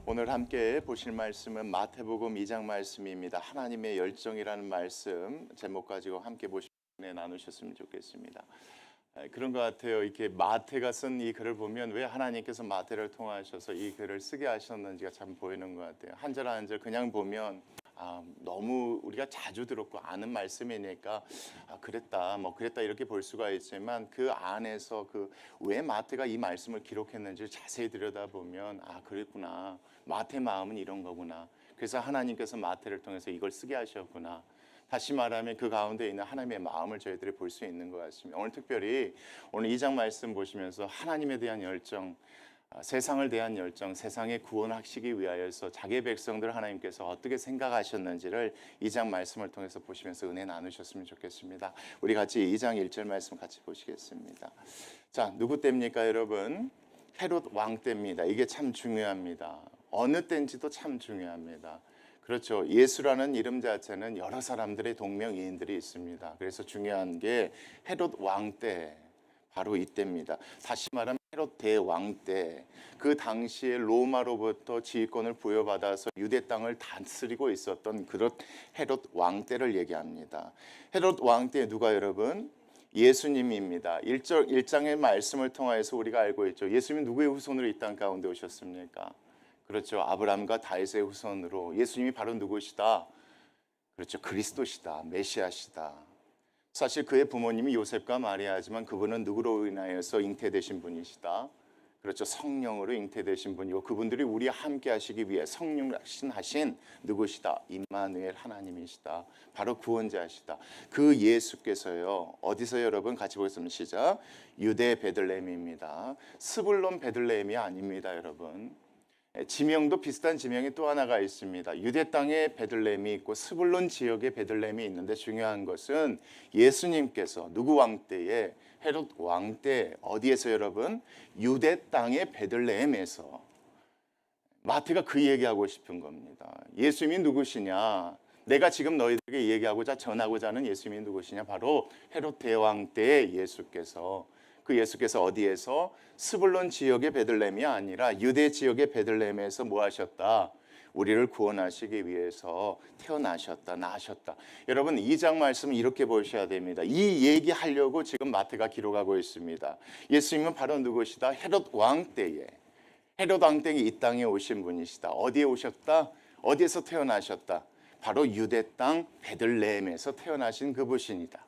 오늘 함께 보실 말씀은 마태복음 2장 말씀입니다. 하나님의 열정이라는 말씀 제목 가지고 함께 보시면 나누셨으면 좋겠습니다. 그런 것 같아요. 이렇게 마태가 쓴 이 글을 보면 왜 하나님께서 마태를 통하셔서 이 글을 쓰게 하셨는지가 참 보이는 것 같아요. 한 절 한 절 그냥 보면 너무 우리가 자주 들었고 아는 말씀이니까 그랬다 그랬다 이렇게 볼 수가 있지만 그 안에서 왜 마태가 이 말씀을 기록했는지 자세히 들여다보면 그랬구나, 마태 마음은 이런 거구나, 그래서 하나님께서 마태를 통해서 이걸 쓰게 하셨구나, 다시 말하면 그 가운데 있는 하나님의 마음을 저희들이 볼 수 있는 것 같습니다. 오늘 특별히 오늘 2장 말씀 보시면서 하나님에 대한 열정, 세상을 대한 열정, 세상의 구원하시기 위하여서 자기의 백성들 하나님께서 어떻게 생각하셨는지를 2장 말씀을 통해서 보시면서 은혜 나누셨으면 좋겠습니다. 우리 같이 2장 1절 말씀 같이 보시겠습니다. 자, 누구 때입니까 여러분? 헤롯 왕 때입니다. 이게 참 중요합니다. 어느 때인지도 참 중요합니다. 그렇죠. 예수라는 이름 자체는 여러 사람들의 동명이인들이 있습니다. 그래서 중요한 게 헤롯 왕 때, 바로 이때입니다. 다시 말하면 헤롯 대왕 때, 그 당시에 로마로부터 지휘권을 부여받아서 유대 땅을 다스리고 있었던 그런 헤롯 왕 때를 얘기합니다. 헤롯 왕 때 누가 여러분? 예수님입니다. 1장의 말씀을 통해서 우리가 알고 있죠. 예수님이 누구의 후손으로 이 땅 가운데 오셨습니까? 그렇죠. 아브라함과 다윗의 후손으로. 예수님이 바로 누구시다? 그렇죠. 그리스도시다. 메시아시다. 사실 그의 부모님이 요셉과 마리아지만 그분은 누구로 인하여서 잉태되신 분이시다? 그렇죠. 성령으로 잉태되신 분이고 그분들이 우리와 함께 하시기 위해 성령 하신 누구시다? 임마누엘 하나님이시다. 바로 구원자시다. 그 예수께서요. 어디서 여러분 같이 보겠습니다. 시작. 유대 베들레헴입니다. 스불론 베들레헴이 아닙니다, 여러분. 지명도 비슷한 지명이 또 하나가 있습니다. 유대 땅에 베들레헴이 있고 스불론 지역에 베들레헴이 있는데 중요한 것은 예수님께서 누구 왕 때에? 헤롯 왕 때 어디에서 여러분? 유대 땅의 베들레헴에서. 마태가 그 얘기하고 싶은 겁니다. 예수님이 누구시냐? 내가 지금 너희들에게 얘기하고자 전하고자 하는 예수님이 누구시냐? 바로 헤롯 대왕 때의 예수께서. 그 예수께서 어디에서? 스불론 지역의 베들레헴이 아니라 유대 지역의 베들레헴에서 뭐 하셨다? 우리를 구원하시기 위해서 태어나셨다, 나셨다. 여러분 2장 말씀을 이렇게 보셔야 됩니다. 이 얘기하려고 지금 마태가 기록하고 있습니다. 예수님은 바로 누구시다? 헤롯 왕 때에, 헤롯 왕 때에 이 땅에 오신 분이시다. 어디에 오셨다? 어디에서 태어나셨다? 바로 유대 땅 베들레헴에서 태어나신 그분이다.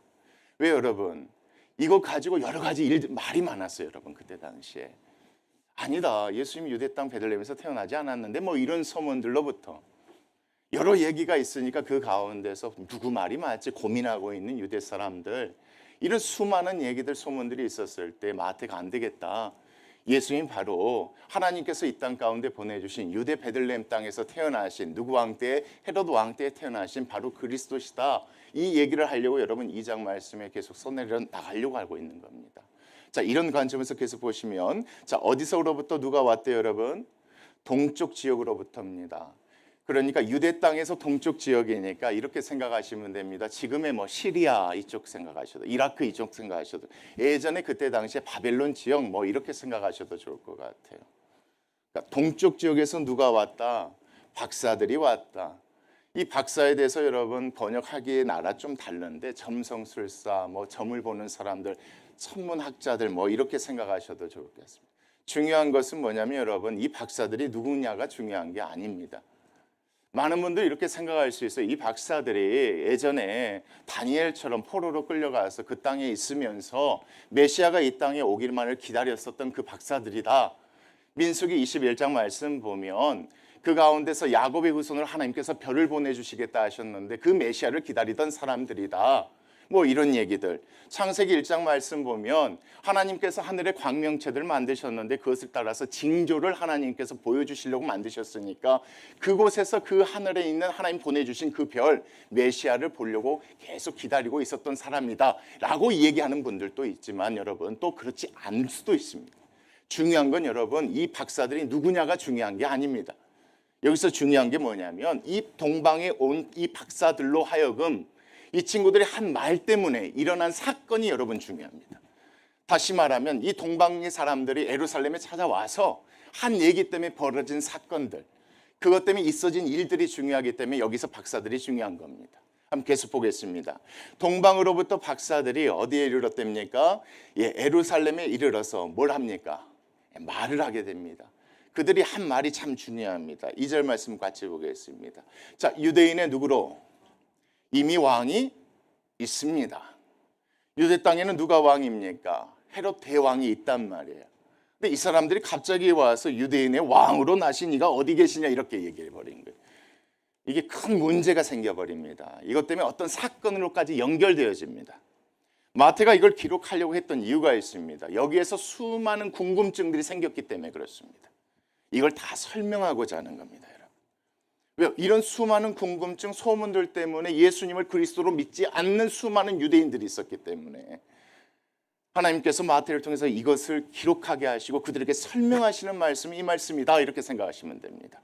왜 여러분? 이거 가지고 여러 가지 말이 많았어요, 여러분. 그때 당시에. 아니다. 예수님이 유대 땅 베들레헴에서 태어나지 않았는데 이런 소문들로부터 여러 얘기가 있으니까 그 가운데서 누구 말이 맞지 고민하고 있는 유대 사람들, 이런 수많은 얘기들, 소문들이 있었을 때 마태가 안 되겠다. 예수님 바로 하나님께서 이 땅 가운데 보내주신 유대 베들레헴 땅에서 태어나신 누구 왕 때? 헤롯 왕 때에 태어나신 바로 그리스도시다. 이 얘기를 하려고 여러분 2장 말씀에 계속 써내려 나가려고 하고 있는 겁니다. 자, 이런 관점에서 계속 보시면, 자, 어디서로부터 누가 왔대요, 여러분? 동쪽 지역으로부터입니다. 그러니까 유대 땅에서 동쪽 지역이니까 이렇게 생각하시면 됩니다. 지금의 시리아 이쪽 생각하셔도, 이라크 이쪽 생각하셔도, 예전에 그때 당시에 바벨론 지역 이렇게 생각하셔도 좋을 것 같아요. 그러니까 동쪽 지역에서 누가 왔다? 박사들이 왔다. 이 박사에 대해서 여러분 번역하기에 나라 좀 다른데 점성술사, 점을 보는 사람들, 천문학자들 이렇게 생각하셔도 좋겠습니다. 중요한 것은 뭐냐면 여러분 이 박사들이 누구냐가 중요한 게 아닙니다. 많은 분들이 이렇게 생각할 수 있어요. 이 박사들이 예전에 다니엘처럼 포로로 끌려가서 그 땅에 있으면서 메시아가 이 땅에 오기만을 기다렸었던 그 박사들이다. 민수기 21장 말씀 보면 그 가운데서 야곱의 후손을 하나님께서 별을 보내주시겠다 하셨는데 그 메시아를 기다리던 사람들이다. 이런 얘기들. 창세기 1장 말씀 보면 하나님께서 하늘에 광명체들을 만드셨는데 그것을 따라서 징조를 하나님께서 보여주시려고 만드셨으니까 그곳에서 그 하늘에 있는 하나님 보내주신 그 별, 메시아를 보려고 계속 기다리고 있었던 사람이다 라고 얘기하는 분들도 있지만 여러분 또 그렇지 않을 수도 있습니다. 중요한 건 여러분 이 박사들이 누구냐가 중요한 게 아닙니다. 여기서 중요한 게 뭐냐면 이 동방에 온 이 박사들로 하여금 이 친구들의 한 말 때문에 일어난 사건이 여러분 중요합니다. 다시 말하면 이 동방의 사람들이 예루살렘에 찾아와서 한 얘기 때문에 벌어진 사건들, 그것 때문에 있어진 일들이 중요하기 때문에 여기서 박사들이 중요한 겁니다. 한번 계속 보겠습니다. 동방으로부터 박사들이 어디에 이르렀답니까? 예루살렘에 이르러서 뭘 합니까? 말을 하게 됩니다. 그들이 한 말이 참 중요합니다. 2절 말씀 같이 보겠습니다. 자, 유대인의 누구로? 이미 왕이 있습니다. 유대 땅에는 누가 왕입니까? 헤롯 대왕이 있단 말이에요. 근데 이 사람들이 갑자기 와서 유대인의 왕으로 나신 이가 어디 계시냐 이렇게 얘기해 버린 거예요. 이게 큰 문제가 생겨버립니다. 이것 때문에 어떤 사건으로까지 연결되어집니다. 마태가 이걸 기록하려고 했던 이유가 있습니다. 여기에서 수많은 궁금증들이 생겼기 때문에 그렇습니다. 이걸 다 설명하고자 하는 겁니다, 여러분. 왜요? 이런 수많은 궁금증, 소문들 때문에 예수님을 그리스도로 믿지 않는 수많은 유대인들이 있었기 때문에 하나님께서 마태를 통해서 이것을 기록하게 하시고 그들에게 설명하시는 말씀이 이 말씀이다 이렇게 생각하시면 됩니다.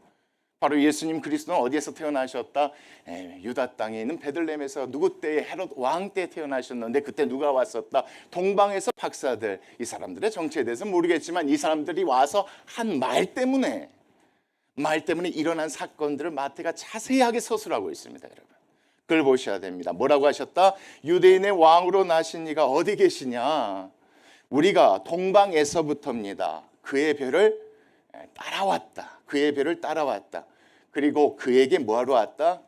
바로 예수님 그리스도는 어디에서 태어나셨다? 유다 땅에 있는 베들레헴에서 누구 때에 헤롯 왕 때 태어나셨는데 그때 누가 왔었다? 동방에서 박사들, 이 사람들의 정체에 대해서 모르겠지만 이 사람들이 와서 한 말 때문에 일어난 사건들을 마태가 자세하게 서술하고 있습니다, 여러분. 그걸 보셔야 됩니다. 뭐라고 하셨다? 유대인의 왕으로 나신 이가 어디 계시냐? 우리가 동방에서부터입니다. 그의 별을 따라왔다. 그의 별을 따라왔다. 그리고 그에게 뭐하러 왔다?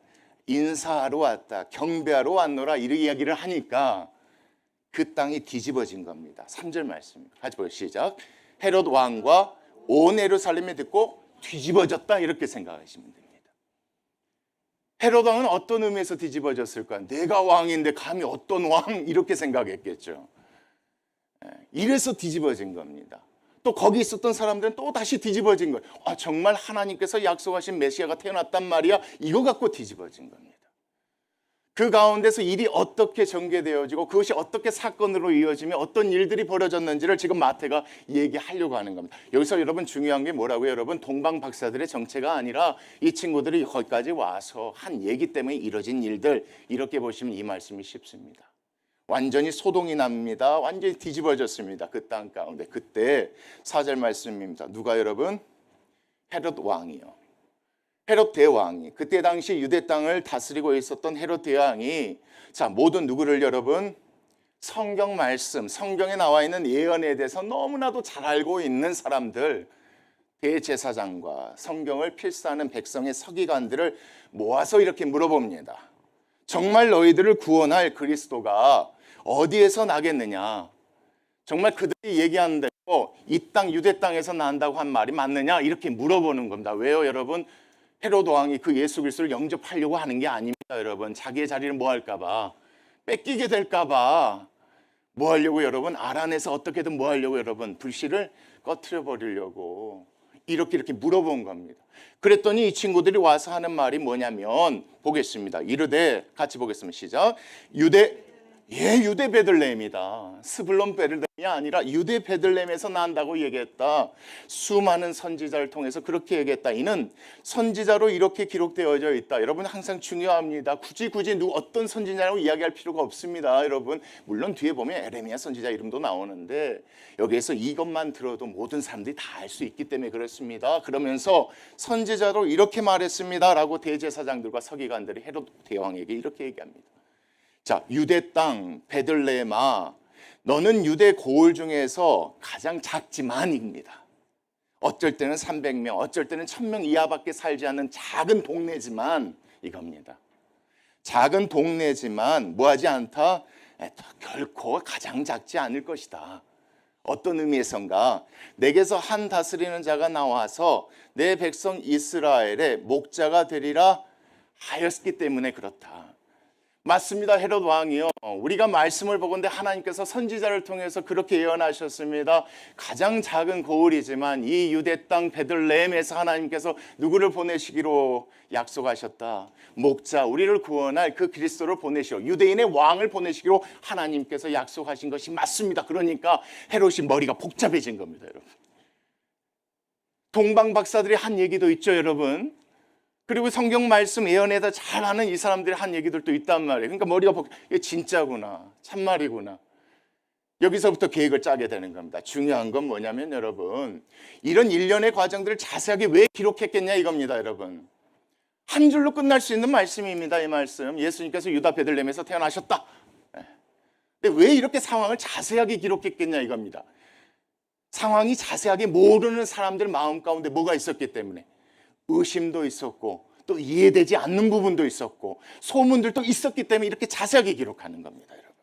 인사하러 왔다. 경배하러 왔노라. 이런 이야기를 하니까 그 땅이 뒤집어진 겁니다. 3절 말씀 같이 보시죠. 시작. 헤롯 왕과 온 예루살렘이 듣고 뒤집어졌다 이렇게 생각하시면 됩니다. 헤롯 왕은 어떤 의미에서 뒤집어졌을까? 내가 왕인데 감히 어떤 왕? 이렇게 생각했겠죠. 이래서 뒤집어진 겁니다. 또 거기 있었던 사람들은 또 다시 뒤집어진 거예요. 아, 정말 하나님께서 약속하신 메시아가 태어났단 말이야. 이거 갖고 뒤집어진 겁니다. 그 가운데서 일이 어떻게 전개되어지고 그것이 어떻게 사건으로 이어지며 어떤 일들이 벌어졌는지를 지금 마태가 얘기하려고 하는 겁니다. 여기서 여러분 중요한 게 뭐라고요? 여러분 동방 박사들의 정체가 아니라 이 친구들이 거기까지 와서 한 얘기 때문에 이뤄진 일들 이렇게 보시면 이 말씀이 쉽습니다. 완전히 소동이 납니다. 완전히 뒤집어졌습니다. 그 땅 가운데. 그때 4절 말씀입니다. 누가 여러분? 헤롯 왕이요. 헤롯 대왕이. 그때 당시 유대 땅을 다스리고 있었던 헤롯 대왕이 자, 모든 누구를 여러분? 성경 말씀, 성경에 나와 있는 예언에 대해서 너무나도 잘 알고 있는 사람들, 대제사장과 성경을 필사하는 백성의 서기관들을 모아서 이렇게 물어봅니다. 정말 너희들을 구원할 그리스도가 어디에서 나겠느냐? 정말 그들이 얘기하는 대로 이 땅 유대 땅에서 난다고 한 말이 맞느냐? 이렇게 물어보는 겁니다. 왜요, 여러분? 헤롯 왕이 그 예수 그리스도를 영접하려고 하는 게 아닙니다, 여러분. 자기의 자리를 뭐 할까 봐, 뺏기게 될까 봐 뭐 하려고 여러분? 알아내서 어떻게든 뭐 하려고 여러분? 불씨를 꺼트려 버리려고 이렇게 물어본 겁니다. 그랬더니 이 친구들이 와서 하는 말이 뭐냐면 보겠습니다. 이르되 같이 보겠습니다. 시작. 유대 베들레헴이다. 스불론 베들레헴이 아니라 유대 베들레헴에서 난다고 얘기했다. 수많은 선지자를 통해서 그렇게 얘기했다. 이는 선지자로 이렇게 기록되어져 있다. 여러분 항상 중요합니다. 굳이 어떤 선지자라고 이야기할 필요가 없습니다. 여러분 물론 뒤에 보면 에레미야 선지자 이름도 나오는데 여기에서 이것만 들어도 모든 사람들이 다 알 수 있기 때문에 그렇습니다. 그러면서 선지자로 이렇게 말했습니다. 라고 대제사장들과 서기관들이 헤롯 대왕에게 이렇게 얘기합니다. 자, 유대 땅 베들레헴아, 너는 유대 고을 중에서 가장 작지만입니다. 어쩔 때는 300명, 어쩔 때는 1000명 이하밖에 살지 않는 작은 동네지만 이겁니다. 작은 동네지만 뭐하지 않다? 결코 가장 작지 않을 것이다. 어떤 의미에선가? 내게서 한 다스리는 자가 나와서 내 백성 이스라엘의 목자가 되리라 하였기 때문에 그렇다. 맞습니다. 헤롯 왕이요. 우리가 말씀을 보건대 하나님께서 선지자를 통해서 그렇게 예언하셨습니다. 가장 작은 고을이지만 이 유대 땅 베들레헴에서 하나님께서 누구를 보내시기로 약속하셨다. 목자, 우리를 구원할 그 그리스도를 보내시오. 유대인의 왕을 보내시기로 하나님께서 약속하신 것이 맞습니다. 그러니까 헤롯이 머리가 복잡해진 겁니다, 여러분. 동방 박사들이 한 얘기도 있죠, 여러분. 그리고 성경 말씀 예언에다 잘 아는 이 사람들이 한 얘기들도 있단 말이에요. 그러니까 머리가 이게 진짜구나, 참말이구나. 여기서부터 계획을 짜게 되는 겁니다. 중요한 건 뭐냐면 여러분, 이런 일련의 과정들을 자세하게 왜 기록했겠냐 이겁니다. 여러분, 한 줄로 끝날 수 있는 말씀입니다. 이 말씀, 예수님께서 유다 베들레헴에서 태어나셨다. 근데 왜 이렇게 상황을 자세하게 기록했겠냐 이겁니다. 상황이 자세하게 모르는 사람들 마음 가운데 뭐가 있었기 때문에 의심도 있었고 또 이해되지 않는 부분도 있었고 소문들도 있었기 때문에 이렇게 자세하게 기록하는 겁니다. 여러분,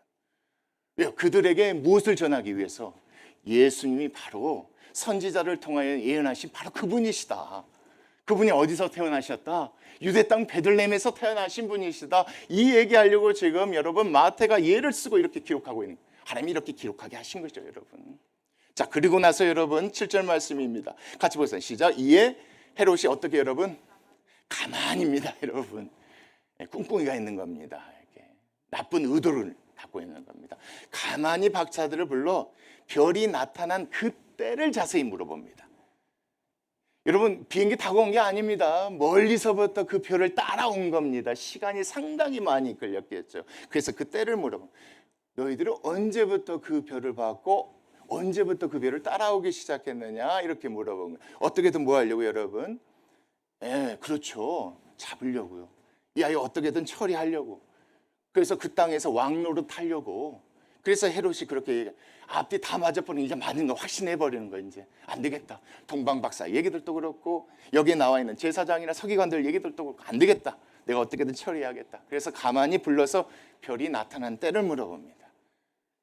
왜요? 그들에게 무엇을 전하기 위해서? 예수님이 바로 선지자를 통하여 예언하신 바로 그분이시다. 그분이 어디서 태어나셨다? 유대 땅 베들레헴에서 태어나신 분이시다. 이 얘기하려고 지금 여러분 마태가 예를 쓰고 이렇게 기록하고 있는 거예요. 하나님이 이렇게 기록하게 하신 거죠, 여러분. 자, 그리고 나서 여러분 7절 말씀입니다. 같이 보세요. 시작. 이에 헤롯이 어떻게 여러분? 가만입니다, 여러분. 꿍꿍이가 있는 겁니다. 이렇게 나쁜 의도를 갖고 있는 겁니다. 가만히 박사들을 불러 별이 나타난 그때를 자세히 물어봅니다. 여러분, 비행기 타고 온 게 아닙니다. 멀리서부터 그 별을 따라온 겁니다. 시간이 상당히 많이 걸렸겠죠. 그래서 그 때를 물어봅니다. 너희들은 언제부터 그 별을 봤고 언제부터 그 별을 따라오기 시작했느냐 이렇게 물어본 거예요. 어떻게든 뭐 하려고 여러분? 그렇죠. 잡으려고요. 이 아이 어떻게든 처리하려고. 그래서 그 땅에서 왕노릇 하려고. 그래서 헤롯이 그렇게 얘기해. 앞뒤 다 맞아버리는, 이제 맞는 거 확신해버리는 거. 이제 안 되겠다. 동방박사 얘기들도 그렇고 여기에 나와 있는 제사장이나 서기관들 얘기들도 그렇고 안 되겠다. 내가 어떻게든 처리해야겠다. 그래서 가만히 불러서 별이 나타난 때를 물어봅니다.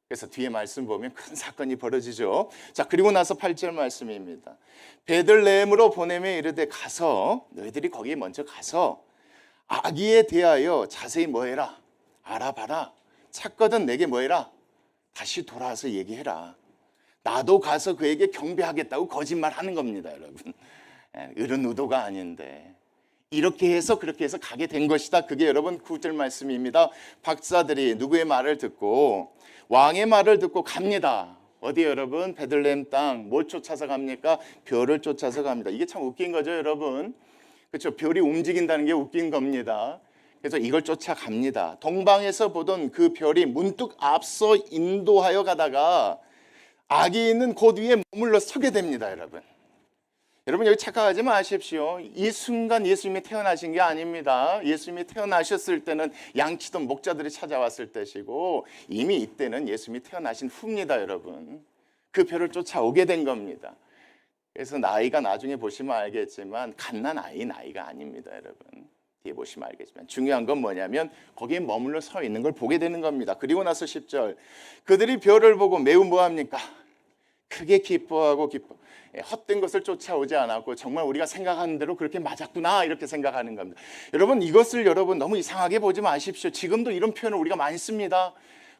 그래서 뒤에 말씀 보면 큰 사건이 벌어지죠. 자, 그리고 나서 8절 말씀입니다. 베들레헴으로 보내며 이르되 가서, 너희들이 거기에 먼저 가서 아기에 대하여 자세히 뭐해라? 알아봐라. 찾거든 내게 뭐해라? 다시 돌아와서 얘기해라. 나도 가서 그에게 경배하겠다고 거짓말하는 겁니다, 여러분. 이런 의도가 아닌데 이렇게 해서 그렇게 해서 가게 된 것이다. 그게 여러분 9절 말씀입니다. 박사들이 누구의 말을 듣고? 왕의 말을 듣고 갑니다. 어디 여러분? 베들레헴 땅. 뭘 쫓아서 갑니까? 별을 쫓아서 갑니다. 이게 참 웃긴 거죠, 여러분. 그렇죠? 별이 움직인다는 게 웃긴 겁니다. 그래서 이걸 쫓아갑니다. 동방에서 보던 그 별이 문득 앞서 인도하여 가다가 아기 있는 곳 위에 머물러 서게 됩니다, 여러분. 여러분, 여기 착각하지 마십시오. 이 순간 예수님이 태어나신 게 아닙니다. 예수님이 태어나셨을 때는 양치던 목자들이 찾아왔을 때시고 이미 이때는 예수님이 태어나신 후입니다, 여러분. 그 별을 쫓아오게 된 겁니다. 그래서 나이가 나중에 보시면 알겠지만 갓난 아이 나이가 아닙니다, 여러분. 뒤에 보시면 알겠지만 중요한 건 뭐냐면 거기에 머물러 서 있는 걸 보게 되는 겁니다. 그리고 나서 10절. 그들이 별을 보고 매우 뭐합니까? 크게 기뻐하고 헛된 것을 쫓아오지 않았고 정말 우리가 생각하는 대로 그렇게 맞았구나 이렇게 생각하는 겁니다. 여러분, 이것을 여러분 너무 이상하게 보지 마십시오. 지금도 이런 표현을 우리가 많이 씁니다.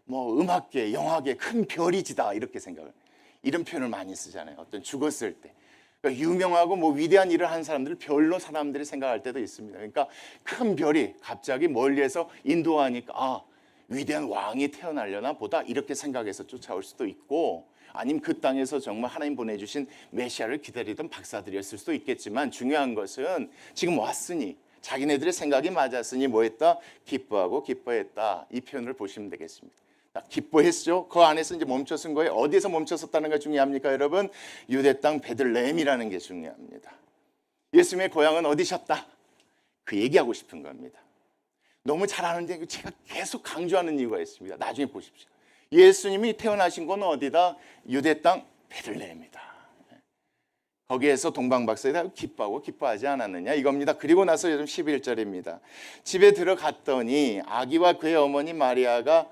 뭐 음악계, 영화계 큰 별이지다 이렇게 생각을. 이런 표현을 많이 쓰잖아요. 어떤 죽었을 때. 그러니까 유명하고 뭐 위대한 일을 한 사람들을 별로 사람들이 생각할 때도 있습니다. 그러니까 큰 별이 갑자기 멀리에서 인도하니까 위대한 왕이 태어나려나 보다 이렇게 생각해서 쫓아올 수도 있고, 아니면 그 땅에서 정말 하나님 보내주신 메시아를 기다리던 박사들이었을 수도 있겠지만 중요한 것은 지금 왔으니 자기네들의 생각이 맞았으니 뭐했다? 기뻐하고 기뻐했다. 이 표현을 보시면 되겠습니다. 기뻐했죠. 그 안에서 이제 멈춰선 거예요. 어디에서 멈춰섰다는 게 중요합니까, 여러분? 유대 땅 베들레헴이라는 게 중요합니다. 예수님의 고향은 어디셨다? 그 얘기하고 싶은 겁니다. 너무 잘 아는데 제가 계속 강조하는 이유가 있습니다. 나중에 보십시오. 예수님이 태어나신 건 어디다? 유대 땅 베들레헴이다. 거기에서 동방박사들이 기뻐하고 기뻐하지 않았느냐 이겁니다. 그리고 나서 요즘 11절입니다. 집에 들어갔더니 아기와 그의 어머니 마리아가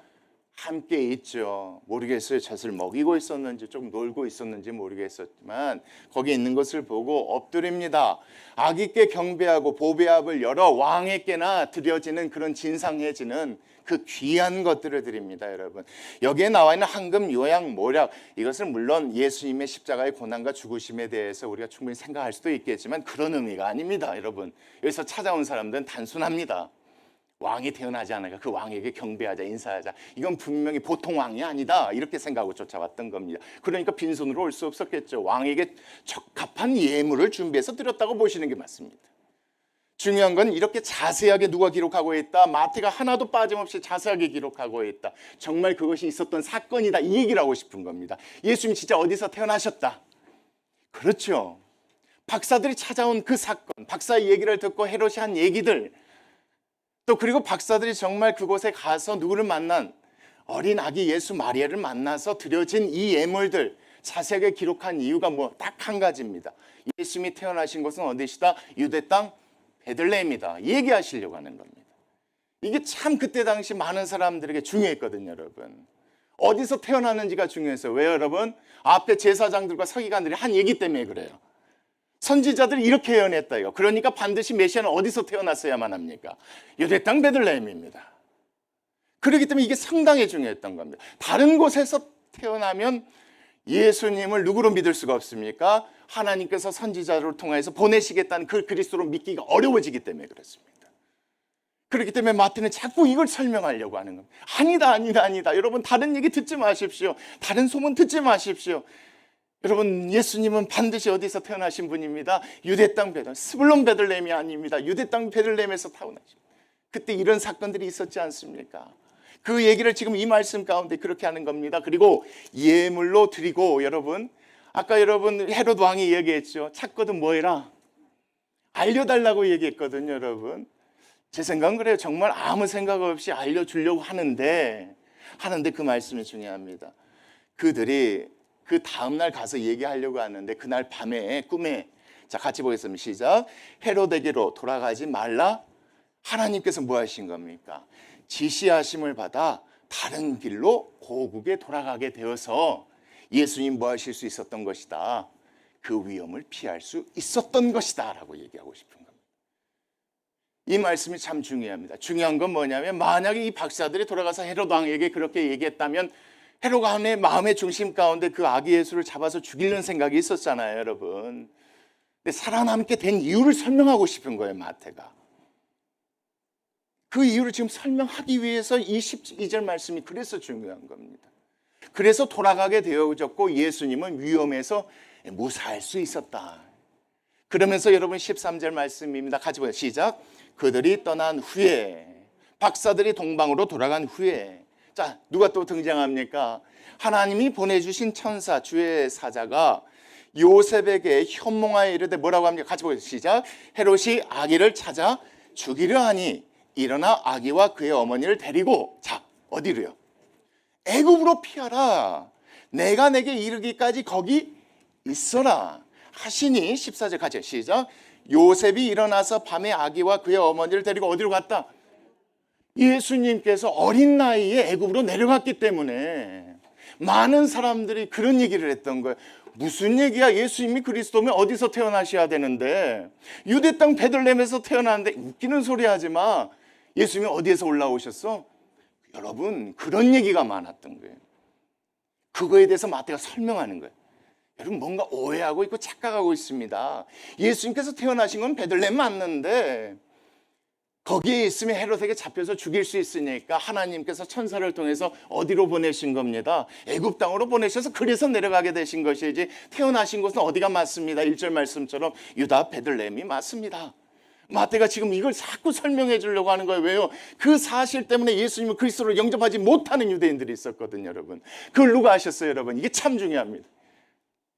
함께 있죠. 모르겠어요. 젖을 먹이고 있었는지 좀 놀고 있었는지 모르겠었지만 거기에 있는 것을 보고 엎드립니다. 아기께 경배하고 보배압을 열어 왕에게나 드려지는 그런 진상해지는 그 귀한 것들을 드립니다, 여러분. 여기에 나와 있는 황금, 요양, 모략, 이것은 물론 예수님의 십자가의 고난과 죽으심에 대해서 우리가 충분히 생각할 수도 있겠지만 그런 의미가 아닙니다, 여러분. 여기서 찾아온 사람들은 단순합니다. 왕이 태어나지 않으니까 그 왕에게 경배하자, 인사하자. 이건 분명히 보통 왕이 아니다 이렇게 생각하고 쫓아왔던 겁니다. 그러니까 빈손으로 올 수 없었겠죠. 왕에게 적합한 예물을 준비해서 드렸다고 보시는 게 맞습니다. 중요한 건 이렇게 자세하게 누가 기록하고 있다. 마태가 하나도 빠짐없이 자세하게 기록하고 있다. 정말 그것이 있었던 사건이다. 이 얘기를 하고 싶은 겁니다. 예수님이 진짜 어디서 태어나셨다. 그렇죠. 박사들이 찾아온 그 사건, 박사의 얘기를 듣고 헤롯이 한 얘기들, 또 그리고 박사들이 정말 그곳에 가서 누구를 만난 어린 아기 예수 마리아를 만나서 드려진 이 예물들 자세하게 기록한 이유가 뭐 딱 한 가지입니다. 예수님이 태어나신 곳은 어디시다? 유대 땅 베들레헴이다. 얘기하시려고 하는 겁니다. 이게 참 그때 당시 많은 사람들에게 중요했거든요, 여러분. 어디서 태어나는지가 중요했어요. 왜요, 여러분? 앞에 제사장들과 서기관들이 한 얘기 때문에 그래요. 선지자들이 이렇게 예언했다요. 그러니까 반드시 메시아는 어디서 태어났어야만 합니까? 유대 땅 베들레헴입니다. 그렇기 때문에 이게 상당히 중요했던 겁니다. 다른 곳에서 태어나면 예수님을 누구로 믿을 수가 없습니까? 하나님께서 선지자를 통해서 보내시겠다는 그 그리스도로 믿기가 어려워지기 때문에 그렇습니다. 그렇기 때문에 마태는 자꾸 이걸 설명하려고 하는 겁니다. 아니다. 여러분 다른 얘기 듣지 마십시오. 다른 소문 듣지 마십시오. 여러분 예수님은 반드시 어디서 태어나신 분입니다. 유대 땅 베들레헴, 스불론 베들레헴이 아닙니다. 유대 땅 베들레헴에서 태어나신. 그때 이런 사건들이 있었지 않습니까? 그 얘기를 지금 이 말씀 가운데 그렇게 하는 겁니다. 그리고 예물로 드리고 여러분 아까 여러분 헤롯 왕이 얘기했죠. 찾거든 뭐해라? 알려달라고 얘기했거든요, 여러분. 제 생각은 그래요. 정말 아무 생각 없이 알려주려고 하는데 그 말씀이 중요합니다. 그들이 그 다음날 가서 얘기하려고 하는데 그날 밤에 꿈에 자 같이 보겠습니다. 시작. 헤롯에게로 돌아가지 말라. 하나님께서 뭐 하신 겁니까? 지시하심을 받아 다른 길로 고국에 돌아가게 되어서 예수님 뭐 하실 수 있었던 것이다. 그 위험을 피할 수 있었던 것이다 라고 얘기하고 싶은 겁니다. 이 말씀이 참 중요합니다. 중요한 건 뭐냐면 만약에 이 박사들이 돌아가서 헤롯 왕에게 그렇게 얘기했다면 헤롯 왕의 마음의 중심 가운데 그 아기 예수를 잡아서 죽이려는 생각이 있었잖아요, 여러분. 근데 살아남게 된 이유를 설명하고 싶은 거예요, 마태가. 그 이유를 지금 설명하기 위해서 이 12절 말씀이 그래서 중요한 겁니다. 그래서 돌아가게 되어졌고 예수님은 위험에서 무사할 수 있었다. 그러면서 여러분 13절 말씀입니다. 같이 보세요. 시작. 그들이 떠난 후에 박사들이 동방으로 돌아간 후에 자 누가 또 등장합니까? 하나님이 보내주신 천사 주의 사자가 요셉에게 현몽하여 이르되 뭐라고 합니까? 같이 보세요. 시작. 헤롯이 아기를 찾아 죽이려 하니 일어나 아기와 그의 어머니를 데리고 자 어디로요? 애굽으로 피하라. 내가 내게 이르기까지 거기 있어라 하시니 14절 같이 시작. 요셉이 일어나서 밤에 아기와 그의 어머니를 데리고 어디로 갔다? 예수님께서 어린 나이에 애굽으로 내려갔기 때문에 많은 사람들이 그런 얘기를 했던 거예요. 무슨 얘기야? 예수님이 그리스도면 어디서 태어나셔야 되는데 유대 땅 베들레헴에서 태어났는데 웃기는 소리 하지 마. 예수님이 어디에서 올라오셨어? 여러분 그런 얘기가 많았던 거예요. 그거에 대해서 마태가 설명하는 거예요. 여러분 뭔가 오해하고 있고 착각하고 있습니다. 예수님께서 태어나신 건 베들레헴 맞는데 거기에 있으면 헤롯에게 잡혀서 죽일 수 있으니까 하나님께서 천사를 통해서 어디로 보내신 겁니다. 애굽 땅으로 보내셔서 그래서 내려가게 되신 것이지 태어나신 곳은 어디가 맞습니다. 1절 말씀처럼 유다 베들레헴이 맞습니다. 마태가 지금 이걸 자꾸 설명해 주려고 하는 거예요. 왜요? 그 사실 때문에 예수님을 그리스도로 영접하지 못하는 유대인들이 있었거든요, 여러분. 그걸 누가 아셨어요, 여러분? 이게 참 중요합니다.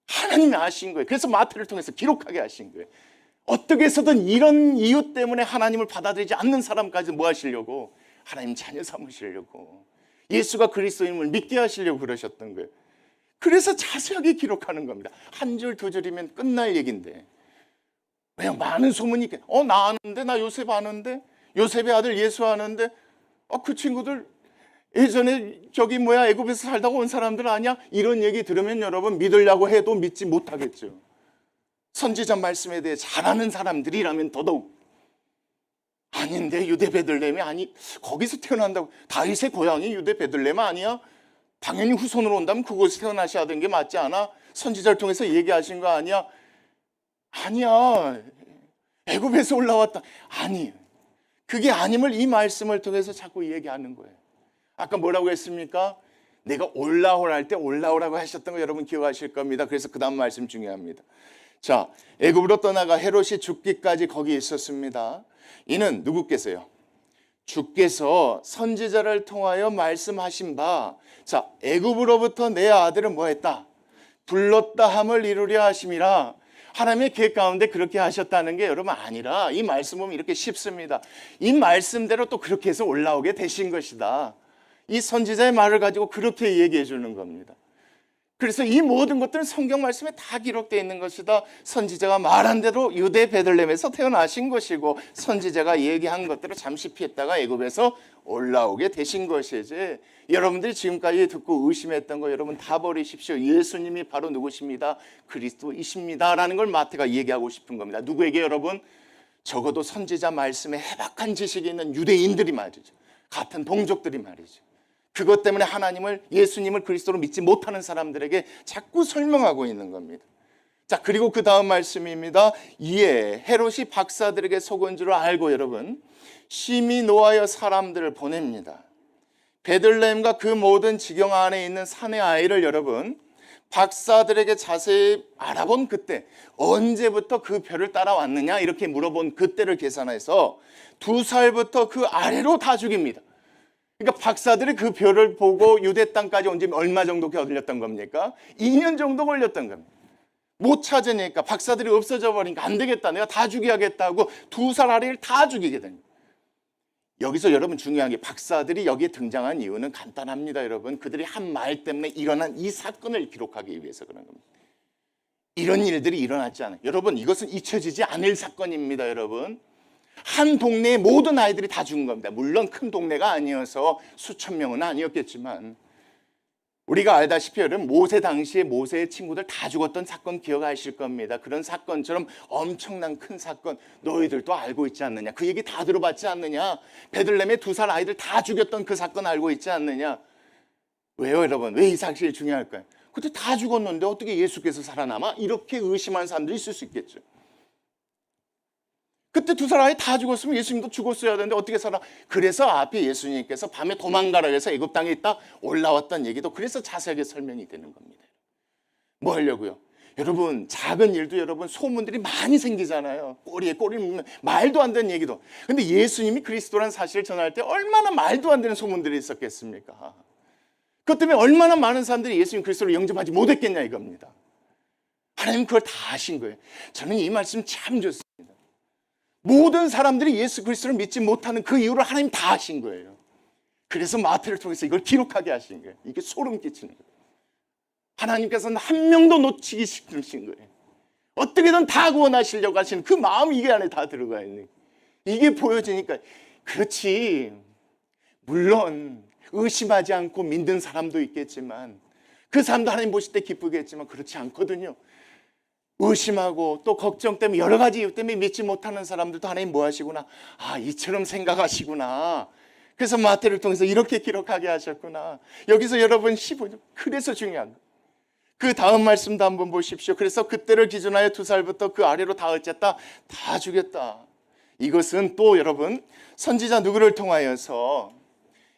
하나님이 아신 거예요. 그래서 마태를 통해서 기록하게 하신 거예요. 어떻게 해서든 이런 이유 때문에 하나님을 받아들이지 않는 사람까지 뭐 하시려고? 하나님 자녀 삼으시려고. 예수가 그리스도임을 믿게 하시려고 그러셨던 거예요. 그래서 자세하게 기록하는 겁니다. 한 줄, 두 줄이면 끝날 얘기인데. 왜 많은 소문이 나 아는데, 나 요셉 아는데, 요셉의 아들 예수 아는데, 그 친구들 예전에 애굽에서 살다가 온 사람들 아니야? 이런 얘기 들으면 여러분 믿으려고 해도 믿지 못하겠죠. 선지자 말씀에 대해 잘 아는 사람들이라면 더더욱 아닌데 유대 베들레헴이 아니 거기서 태어난다고 다윗의 고향이 유대 베들레헴 아니야? 당연히 후손으로 온다면 그곳에서 태어나셔야 되는 게 맞지 않아? 선지자를 통해서 얘기하신 거 아니야? 아니야. 애굽에서 올라왔다. 아니. 그게 아님을 이 말씀을 통해서 자꾸 얘기하는 거예요. 아까 뭐라고 했습니까? 내가 올라오라 할 때 올라오라고 하셨던 거 여러분 기억하실 겁니다. 그래서 그 다음 말씀 중요합니다. 자, 애굽으로 떠나가 헤롯이 죽기까지 거기 있었습니다. 이는 누구께서요? 주께서 선지자를 통하여 말씀하신 바, 자, 애굽으로부터 내 아들은 뭐 했다? 불렀다 함을 이루려 하심이라. 하나님의 계획 가운데 그렇게 하셨다는 게 여러분 아니라, 이 말씀 보면 이렇게 쉽습니다. 이 말씀대로 또 그렇게 해서 올라오게 되신 것이다. 이 선지자의 말을 가지고 그렇게 얘기해 주는 겁니다. 그래서 이 모든 것들은 성경 말씀에 다 기록되어 있는 것이다. 선지자가 말한 대로 유대 베들레헴에서 태어나신 것이고, 선지자가 얘기한 것대로 잠시 피했다가 애굽에서 올라오게 되신 것이지, 여러분들이 지금까지 듣고 의심했던 거 여러분 다 버리십시오. 예수님이 바로 누구십니다? 그리스도이십니다 라는 걸 마태가 얘기하고 싶은 겁니다. 누구에게? 여러분, 적어도 선지자 말씀에 해박한 지식이 있는 유대인들이 말이죠. 같은 동족들이 말이죠. 그것 때문에 하나님을, 예수님을 그리스도로 믿지 못하는 사람들에게 자꾸 설명하고 있는 겁니다. 자, 그리고 그 다음 말씀입니다. 이에 헤롯이 박사들에게 속은 줄 알고 여러분 심히 노하여 사람들을 보냅니다. 베들레헴과 그 모든 지경 안에 있는 산의 아이를 여러분 박사들에게 자세히 알아본 그때, 언제부터 그 별을 따라왔느냐 이렇게 물어본 그때를 계산해서 2살부터 그 아래로 다 죽입니다. 그러니까 박사들이 그 별을 보고 유대 땅까지 온 지 얼마 정도 걸렸던 겁니까? 2년 정도 걸렸던 겁니다. 못 찾으니까, 박사들이 없어져 버리니까 안 되겠다, 내가 다 죽여야겠다고 2살 아래를 다 죽이게 됩니다. 여기서 여러분 중요한 게, 박사들이 여기에 등장한 이유는 간단합니다. 여러분, 그들이 한 말 때문에 일어난 이 사건을 기록하기 위해서 그런 겁니다. 이런 일들이 일어났지 않아요. 여러분, 이것은 잊혀지지 않을 사건입니다. 여러분, 한 동네의 모든 아이들이 다 죽은 겁니다. 물론 큰 동네가 아니어서 수천 명은 아니었겠지만, 우리가 알다시피 여러분 모세 당시에 모세의 친구들 다 죽었던 사건 기억하실 겁니다. 그런 사건처럼 엄청난 큰 사건 너희들도 알고 있지 않느냐? 그 얘기 다 들어봤지 않느냐? 베들레헴의 2살 아이들 다 죽였던 그 사건 알고 있지 않느냐? 왜요 여러분? 왜 이 사실이 중요할까요? 그때 다 죽었는데 어떻게 예수께서 살아남아? 이렇게 의심하는 사람들이 있을 수 있겠죠. 그때 2살 아이 다 죽었으면 예수님도 죽었어야 되는데 어떻게 살아? 그래서 앞에 예수님께서 밤에 도망가라 해서 애굽 땅에 있다 올라왔던 얘기도 그래서 자세하게 설명이 되는 겁니다. 뭐 하려고요? 여러분, 작은 일도 여러분 소문들이 많이 생기잖아요. 꼬리에 꼬리 묶는 말도 안 되는 얘기도. 근데 예수님이 그리스도라는 사실을 전할 때 얼마나 말도 안 되는 소문들이 있었겠습니까? 그것 때문에 얼마나 많은 사람들이 예수님 그리스도를 영접하지 못했겠냐 이겁니다. 하나님 그걸 다 아신 거예요. 저는 이 말씀 참 좋습니다. 모든 사람들이 예수 그리스도를 믿지 못하는 그 이유를 하나님 다 아신 거예요. 그래서 마태를 통해서 이걸 기록하게 하신 거예요. 이게 소름 끼치는 거예요. 하나님께서는 한 명도 놓치기 싫으신 거예요. 어떻게든 다 구원하시려고 하시는 그 마음이 이게 안에 다 들어가 있는, 이게 보여지니까. 그렇지, 물론 의심하지 않고 믿는 사람도 있겠지만, 그 사람도 하나님 보실 때 기쁘겠지만 그렇지 않거든요. 의심하고 또 걱정 때문에 여러 가지 이유 때문에 믿지 못하는 사람들도 하나님 뭐 하시구나, 아 이처럼 생각하시구나. 그래서 마태를 통해서 이렇게 기록하게 하셨구나. 여기서 여러분 15년, 그래서 중요한 거예요. 그 다음 말씀도 한번 보십시오. 그래서 그때를 기준하여 2살부터 그 아래로 다 어쨌다? 다 죽였다. 이것은 또 여러분 선지자 누구를 통하여서,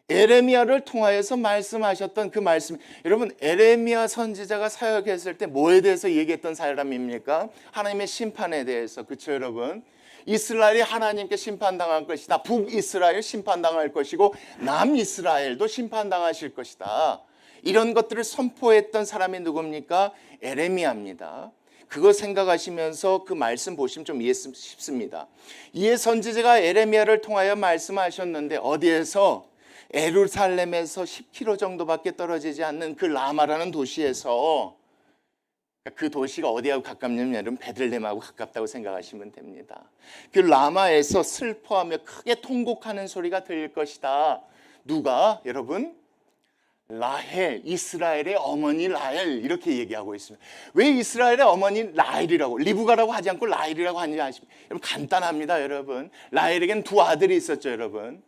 에레미야를 통하여서 말씀하셨던 그 말씀. 여러분, 에레미야 선지자가 사역했을 때 뭐에 대해서 얘기했던 사람입니까? 하나님의 심판에 대해서. 그렇죠 여러분? 이스라엘이 하나님께 심판당할 것이다. 북이스라엘 심판당할 것이고 남이스라엘도 심판당하실 것이다. 이런 것들을 선포했던 사람이 누굽니까? 에레미야입니다. 그거 생각하시면서 그 말씀 보시면 좀 이해했으면 싶습니다. 이에 선지자가 에레미야를 통하여 말씀하셨는데, 어디에서? 예루살렘에서 10km 정도밖에 떨어지지 않는 그 라마라는 도시에서, 그 도시가 어디하고 가깝냐면 여러분 베들레헴하고 가깝다고 생각하시면 됩니다. 그 라마에서 슬퍼하며 크게 통곡하는 소리가 들릴 것이다. 누가? 여러분, 라헬, 이스라엘의 어머니 라헬, 이렇게 얘기하고 있습니다. 왜 이스라엘의 어머니 라헬이라고, 리브가라고 하지 않고 라헬이라고 하는지 아십니까? 여러분 간단합니다. 여러분, 라헬에게는 2 아들이 있었죠. 여러분,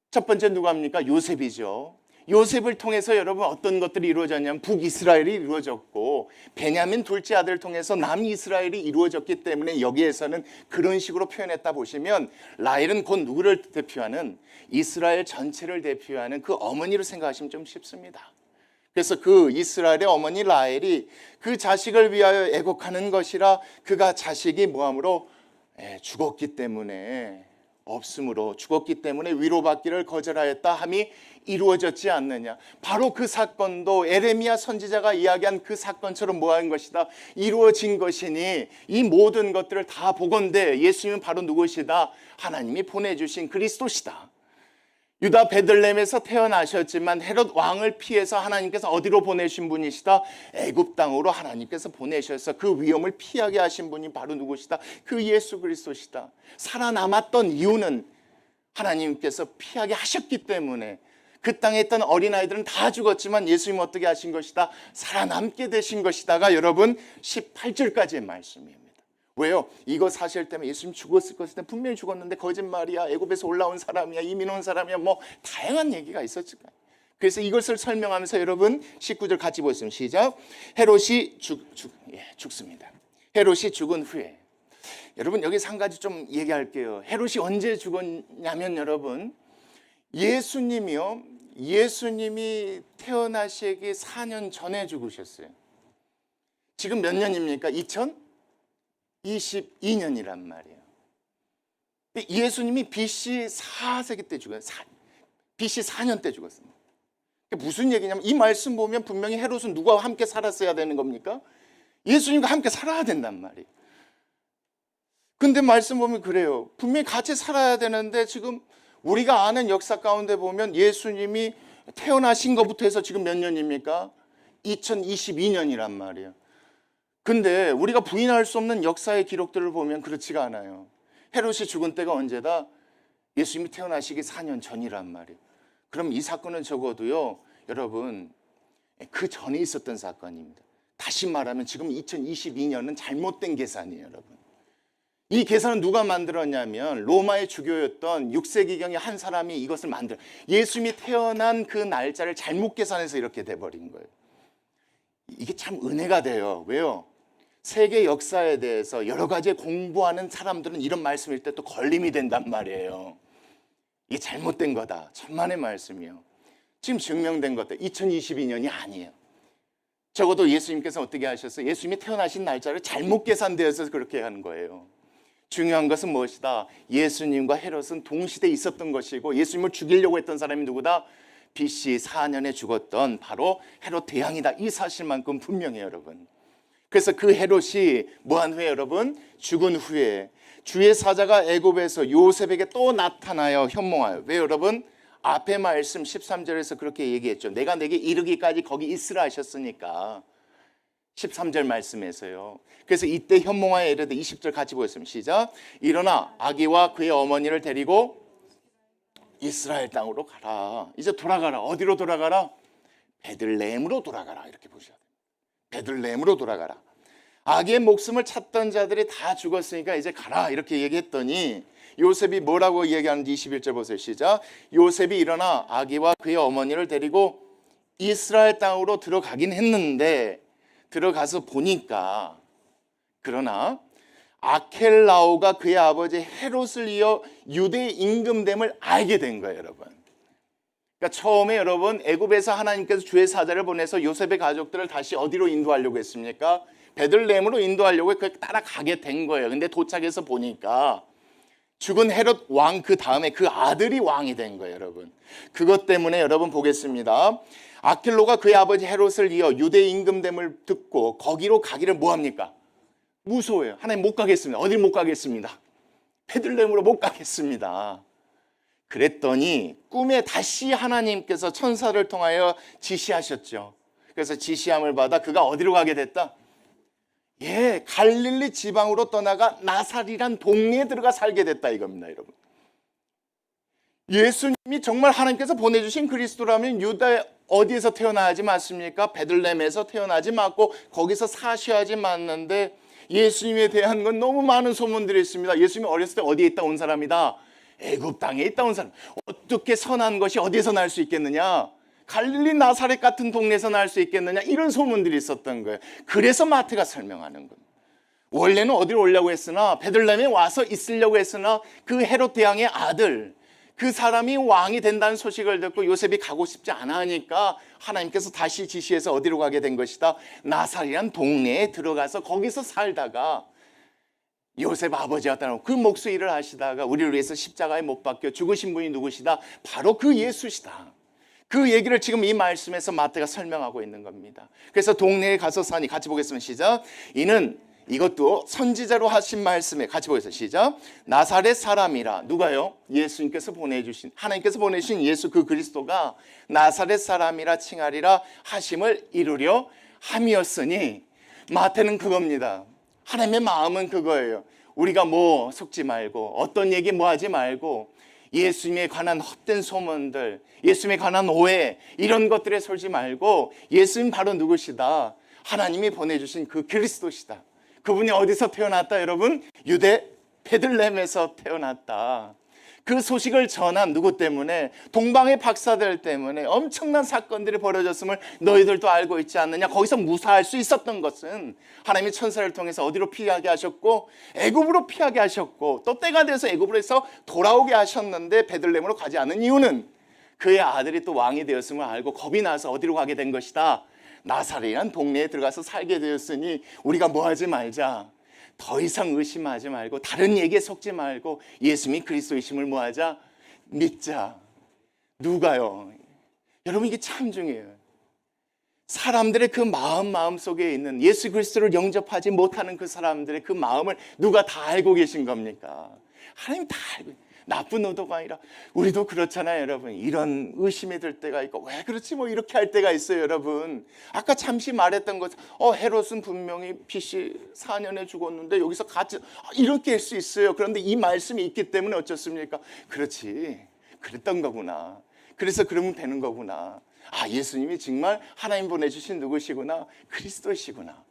첫 번째 누가 합니까? 요셉이죠. 요셉을 통해서 여러분 어떤 것들이 이루어졌냐면 북이스라엘이 이루어졌고, 베냐민 둘째 아들을 통해서 남이스라엘이 이루어졌기 때문에 여기에서는 그런 식으로 표현했다 보시면, 라헬은 곧 누구를 대표하는? 이스라엘 전체를 대표하는 그 어머니로 생각하시면 좀 쉽습니다. 그래서 그 이스라엘의 어머니 라헬이 그 자식을 위하여 애곡하는 것이라 그가 자식이 뭐함으로 죽었기 때문에 없으므로 죽었기 때문에 위로받기를 거절하였다 함이 이루어졌지 않느냐. 바로 그 사건도 에레미야 선지자가 이야기한 그 사건처럼 뭐한 것이다. 이루어진 것이니 이 모든 것들을 다 보건대 예수님은 바로 누구시다. 하나님이 보내주신 그리스도시다. 유다 베들레헴에서 태어나셨지만 헤롯 왕을 피해서 하나님께서 어디로 보내신 분이시다? 애굽 땅으로 하나님께서 보내셔서 그 위험을 피하게 하신 분이 바로 누구시다? 그 예수 그리스도시다. 살아남았던 이유는 하나님께서 피하게 하셨기 때문에 그 땅에 있던 어린아이들은 다 죽었지만 예수님 어떻게 하신 것이다? 살아남게 되신 것이다가 여러분 18절까지의 말씀입니다. 왜요? 이거 사실 때문에 예수님 죽었을 것일 때 분명히 죽었는데 거짓말이야. 애굽에서 올라온 사람이야. 이민 온 사람이야. 뭐 다양한 얘기가 있었을 거예요. 그래서 이것을 설명하면서 여러분 19절 같이 보겠습니다. 시작. 헤롯이 죽습니다. 헤롯이 죽은 후에 여러분 여기서 한 가지 좀 얘기할게요. 헤롯이 언제 죽었냐면 여러분 예수님이 태어나시기 4년 전에 죽으셨어요. 지금 몇 년입니까? 2022년이란 말이에요. 예수님이 BC 4세기 때 죽었어요. BC 4년 때 죽었습니다. 무슨 얘기냐면 이 말씀 보면 분명히 헤롯은 누구와 함께 살았어야 되는 겁니까? 예수님과 함께 살아야 된단 말이에요. 근데 말씀 보면 그래요. 분명히 같이 살아야 되는데 지금 우리가 아는 역사 가운데 보면 예수님이 태어나신 것부터 해서 지금 몇 년입니까? 2022년이란 말이에요. 근데 우리가 부인할 수 없는 역사의 기록들을 보면 그렇지가 않아요. 헤롯이 죽은 때가 언제다? 예수님이 태어나시기 4년 전이란 말이에요. 그럼 이 사건은 적어도요, 여러분, 그 전에 있었던 사건입니다. 다시 말하면 지금 2022년은 잘못된 계산이에요, 여러분. 이 계산은 누가 만들었냐면 로마의 주교였던 6세기경의 한 사람이 이것을 만들어. 예수님이 태어난 그 날짜를 잘못 계산해서 이렇게 돼버린 거예요. 이게 참 은혜가 돼요. 왜요? 세계 역사에 대해서 여러 가지 공부하는 사람들은 이런 말씀일 때 또 걸림이 된단 말이에요. 이게 잘못된 거다. 천만의 말씀이요. 지금 증명된 것들 2022년이 아니에요. 적어도 예수님께서 어떻게 하셨어요? 예수님이 태어나신 날짜를 잘못 계산되어서 그렇게 하는 거예요. 중요한 것은 무엇이다? 예수님과 헤롯은 동시대에 있었던 것이고 예수님을 죽이려고 했던 사람이 누구다? BC 4년에 죽었던 바로 헤롯 대왕이다. 이 사실만큼 분명해요, 여러분. 그래서 그 헤롯이 뭐한 후에 여러분? 죽은 후에 주의 사자가 애굽에서 요셉에게 또 나타나요. 현몽하여. 왜 여러분? 앞에 말씀 13절에서 그렇게 얘기했죠. 내가 내게 이르기까지 거기 있으라 하셨으니까 13절 말씀에서요. 그래서 이때 현몽하여 이르되 20절 같이 보겠습니다. 시작. 일어나 아기와 그의 어머니를 데리고 이스라엘 땅으로 가라. 이제 돌아가라. 어디로 돌아가라? 베들레헴으로 돌아가라. 이렇게 보셔야 돼요. 베들레헴으로 돌아가라. 아기의 목숨을 찾던 자들이 다 죽었으니까 이제 가라. 이렇게 얘기했더니 요셉이 뭐라고 얘기하는지 21절 보세요. 시작. 요셉이 일어나 아기와 그의 어머니를 데리고 이스라엘 땅으로 들어가긴 했는데 들어가서 보니까 그러나 아켈라오가 그의 아버지 헤롯을 이어 유대의 임금됨을 알게 된 거예요, 여러분. 그러니까 처음에 여러분 애굽에서 하나님께서 주의 사자를 보내서 요셉의 가족들을 다시 어디로 인도하려고 했습니까? 베들레헴으로 인도하려고 따라가게 된 거예요. 근데 도착해서 보니까 죽은 헤롯 왕 그 다음에 그 아들이 왕이 된 거예요, 여러분. 그것 때문에 여러분 보겠습니다. 아킬로가 그의 아버지 헤롯을 이어 유대 임금됨을 듣고 거기로 가기를 뭐합니까? 무서워요. 하나님 못 가겠습니다. 어딜 못 가겠습니다. 베들레헴으로 못 가겠습니다. 그랬더니 꿈에 다시 하나님께서 천사를 통하여 지시하셨죠. 그래서 지시함을 받아 그가 어디로 가게 됐다? 갈릴리 지방으로 떠나가 나사리란 동네에 들어가 살게 됐다 이겁니다, 여러분. 예수님이 정말 하나님께서 보내주신 그리스도라면 유다에 어디에서 태어나야지 맞습니까? 베들레헴에서 태어나지 맞고 거기서 사셔야지 맞는데 예수님에 대한 건 너무 많은 소문들이 있습니다. 예수님이 어렸을 때 어디에 있다 온 사람이다? 애굽 땅에 있다 온 사람. 어떻게 선한 것이 어디에서 날 수 있겠느냐? 갈릴리 나사렛 같은 동네에서 날 수 있겠느냐? 이런 소문들이 있었던 거예요. 그래서 마태가 설명하는 겁니다. 원래는 어디로 오려고 했으나 베들레헴에 와서 있으려고 했으나 그 헤롯 대왕의 아들 그 사람이 왕이 된다는 소식을 듣고 요셉이 가고 싶지 않아 하니까 하나님께서 다시 지시해서 어디로 가게 된 것이다? 나사렛이란 동네에 들어가서 거기서 살다가 요셉 아버지였다는 그 목수 일을 하시다가 우리를 위해서 십자가에 못 박혀 죽으신 분이 누구시다? 바로 그 예수시다. 그 얘기를 지금 이 말씀에서 마태가 설명하고 있는 겁니다. 그래서 동네에 가서 사니, 같이 보겠습니다. 시작. 이는, 이것도 선지자로 하신 말씀에, 같이 보겠습니다. 시작. 나사렛 사람이라. 누가요? 예수님께서 보내주신, 하나님께서 보내신 예수 그 그리스도가 나사렛 사람이라 칭하리라 하심을 이루려 함이었으니, 마태는 그겁니다. 하나님의 마음은 그거예요. 우리가 뭐 속지 말고, 어떤 얘기 뭐 하지 말고, 예수님에 관한 헛된 소문들, 예수님에 관한 오해, 이런 것들에 솔지 말고, 예수님 바로 누구시다? 하나님이 보내주신 그 그리스도시다. 그분이 어디서 태어났다 여러분? 유대 베들레헴에서 태어났다. 그 소식을 전한 누구 때문에? 동방의 박사들 때문에 엄청난 사건들이 벌어졌음을 너희들도 알고 있지 않느냐? 거기서 무사할 수 있었던 것은 하나님이 천사를 통해서 어디로 피하게 하셨고, 애굽으로 피하게 하셨고, 또 때가 돼서 애굽으로서 돌아오게 하셨는데 베들레헴으로 가지 않은 이유는 그의 아들이 또 왕이 되었음을 알고 겁이 나서 어디로 가게 된 것이다. 나사렛이란 동네에 들어가서 살게 되었으니 우리가 뭐 하지 말자. 더 이상 의심하지 말고, 다른 얘기에 속지 말고, 예수님이 그리스도이심을 뭐하자? 믿자. 누가요? 여러분, 이게 참 중요해요. 사람들의 그 마음 속에 있는, 예수 그리스도를 영접하지 못하는 그 사람들의 그 마음을 누가 다 알고 계신 겁니까? 하나님 다 알고 있어요. 나쁜 의도가 아니라. 우리도 그렇잖아요, 여러분. 이런 의심이 들 때가 있고, 왜 그렇지 뭐 이렇게 할 때가 있어요, 여러분. 아까 잠시 말했던 것, 헤롯은 분명히 BC 4년에 죽었는데 여기서 같이 이렇게 할 수 있어요. 그런데 이 말씀이 있기 때문에 어쩌습니까? 그렇지, 그랬던 거구나. 그래서 그러면 되는 거구나. 아, 예수님이 정말 하나님 보내주신 누구시구나? 그리스도시구나.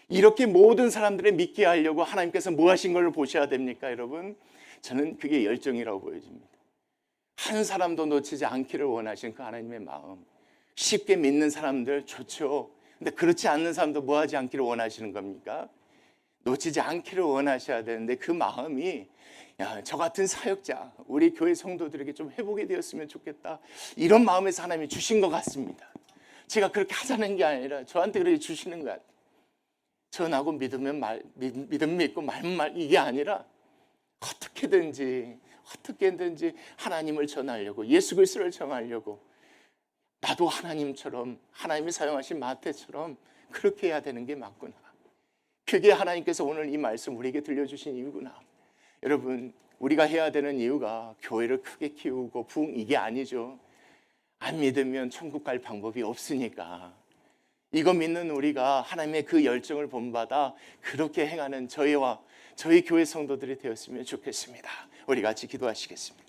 이렇게 모든 사람들을 믿게 하려고 하나님께서 뭐 하신 걸 보셔야 됩니까, 여러분? 저는 그게 열정이라고 보여집니다. 한 사람도 놓치지 않기를 원하시는 그 하나님의 마음. 쉽게 믿는 사람들 좋죠. 근데 그렇지 않는 사람도 뭐 하지 않기를 원하시는 겁니까? 놓치지 않기를 원하셔야 되는데 그 마음이, 야, 저 같은 사역자, 우리 교회 성도들에게 좀 회복이 되었으면 좋겠다. 이런 마음에서 하나님이 주신 것 같습니다. 제가 그렇게 하자는 게 아니라 저한테 그렇게 주시는 것 같아요. 전하고 믿으면 믿음 믿고 말면 말, 이게 아니라 어떻게든지 하나님을 전하려고, 예수 그리스도를 전하려고, 나도 하나님처럼, 하나님이 사용하신 마태처럼 그렇게 해야 되는 게 맞구나. 그게 하나님께서 오늘 이 말씀 우리에게 들려주신 이유구나. 여러분, 우리가 해야 되는 이유가 교회를 크게 키우고 이게 아니죠. 안 믿으면 천국 갈 방법이 없으니까. 이거 믿는 우리가 하나님의 그 열정을 본받아 그렇게 행하는 저희 교회 성도들이 되었으면 좋겠습니다. 우리 같이 기도하시겠습니다.